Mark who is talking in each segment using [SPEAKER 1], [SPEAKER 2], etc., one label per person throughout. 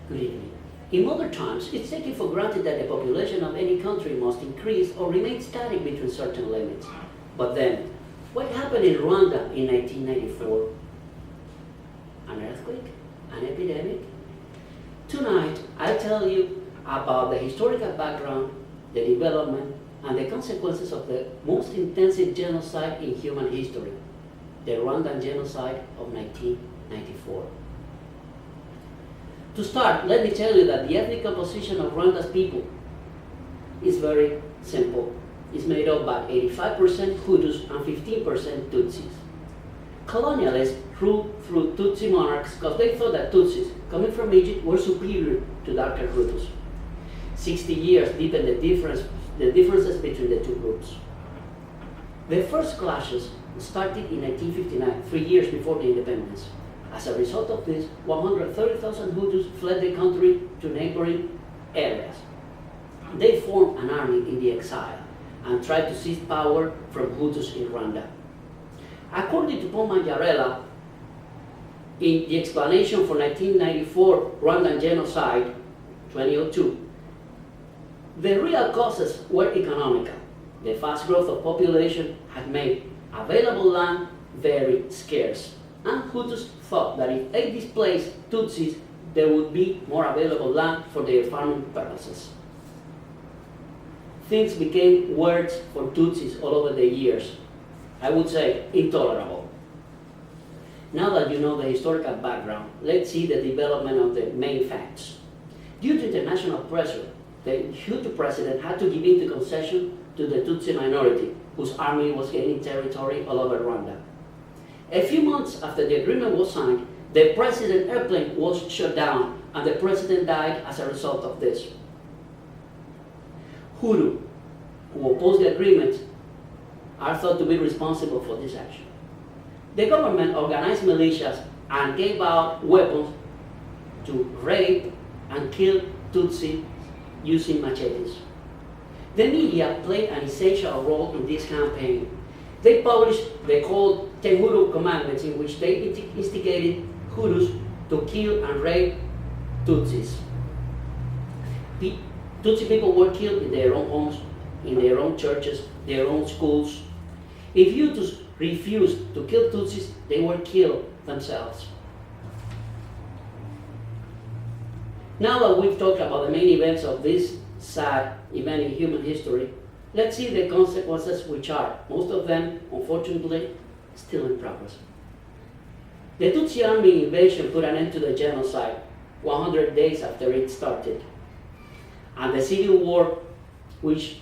[SPEAKER 1] Good evening. In modern times, it's taken for granted that the population of any country must increase or remain static between certain limits. But then, what happened in Rwanda in 1994? An earthquake? An epidemic? Tonight, I'll tell you about the historical background, the development, and the consequences of the most intensive genocide in human history, the Rwandan genocide of 1994. To start, let me tell you that the ethnic composition of Rwanda's people is very simple. It's made up by 85% Hutus and 15% Tutsis. Colonialists ruled through Tutsi monarchs because they thought that Tutsis, coming from Egypt, were superior to darker Hutus. 60 years deepened the differences between the two groups. The first clashes started in 1959, 3 years before the independence. As a result of this, 130,000 Hutus fled the country to neighboring areas. They formed an army in the exile and tried to seize power from Hutus in Rwanda. According to Paul Manjarela, in the explanation for 1994 Rwandan genocide, 2002, the real causes were economical. The fast growth of population had made available land very scarce, and Hutus thought that if they displaced Tutsis, there would be more available land for their farming purposes. Things became worse for Tutsis all over the years. I would say intolerable. Now that you know the historical background, let's see the development of the main facts. Due to international pressure, the Hutu president had to give in to concession to the Tutsi minority, whose army was gaining territory all over Rwanda. A few months after the agreement was signed, the president's airplane was shot down, and the president died as a result of this. Hutu, who opposed the agreement, are thought to be responsible for this action. The government organized militias and gave out weapons to rape and kill Tutsi using machetes. The media played an essential role in this campaign. They published the called Tehuru commandments, in which they instigated Hutus to kill and rape Tutsis. The Tutsi people were killed in their own homes, in their own churches, their own schools. If Hutus refused to kill Tutsis, they were killed themselves. Now that we've talked about the main events of this sad event in human history, let's see the consequences, which are, most of them, unfortunately, still in progress. The Tutsi army invasion put an end to the genocide 100 days after it started. And the civil war, which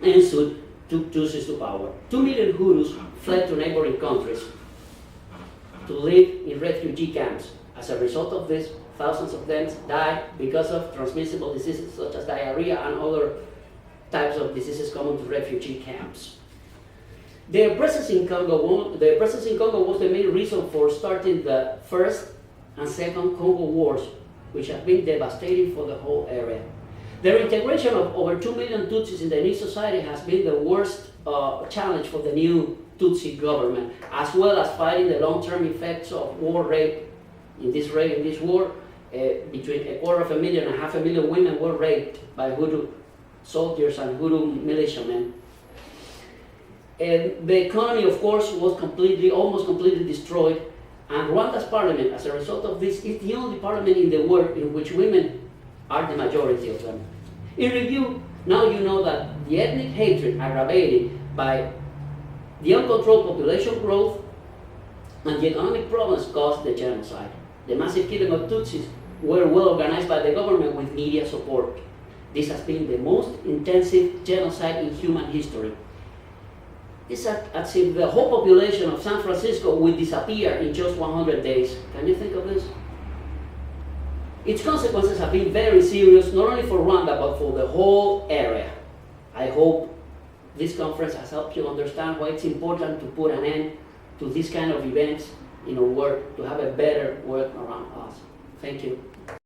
[SPEAKER 1] ensued, took Tutsis to power. 2 million Hutus fled to neighboring countries to live in refugee camps. As a result of this, thousands of them died because of transmissible diseases such as diarrhea and other types of diseases common to refugee camps. Their presence in Congo was the main reason for starting the First and Second Congo Wars, which have been devastating for the whole area. The reintegration of over 2 million Tutsis in the new society has been the worst challenge for the new Tutsi government, as well as fighting the long-term effects of war rape. In this war, between 250,000 and 500,000 women were raped by Hutu soldiers and Hutu militiamen. And the economy, of course, was almost completely destroyed, and Rwanda's parliament, as a result of this, is the only parliament in the world in which women are the majority of them. In review, now you know that the ethnic hatred aggravated by the uncontrolled population growth and the economic problems caused the genocide. The massive killing of Tutsis were well organized by the government with media support. This has been the most intensive genocide in human history. It's as if the whole population of San Francisco would disappear in just 100 days. Can you think of this? Its consequences have been very serious, not only for Rwanda, but for the whole area. I hope this conference has helped you understand why it's important to put an end to this kind of events in our world, to have a better world around us. Thank you.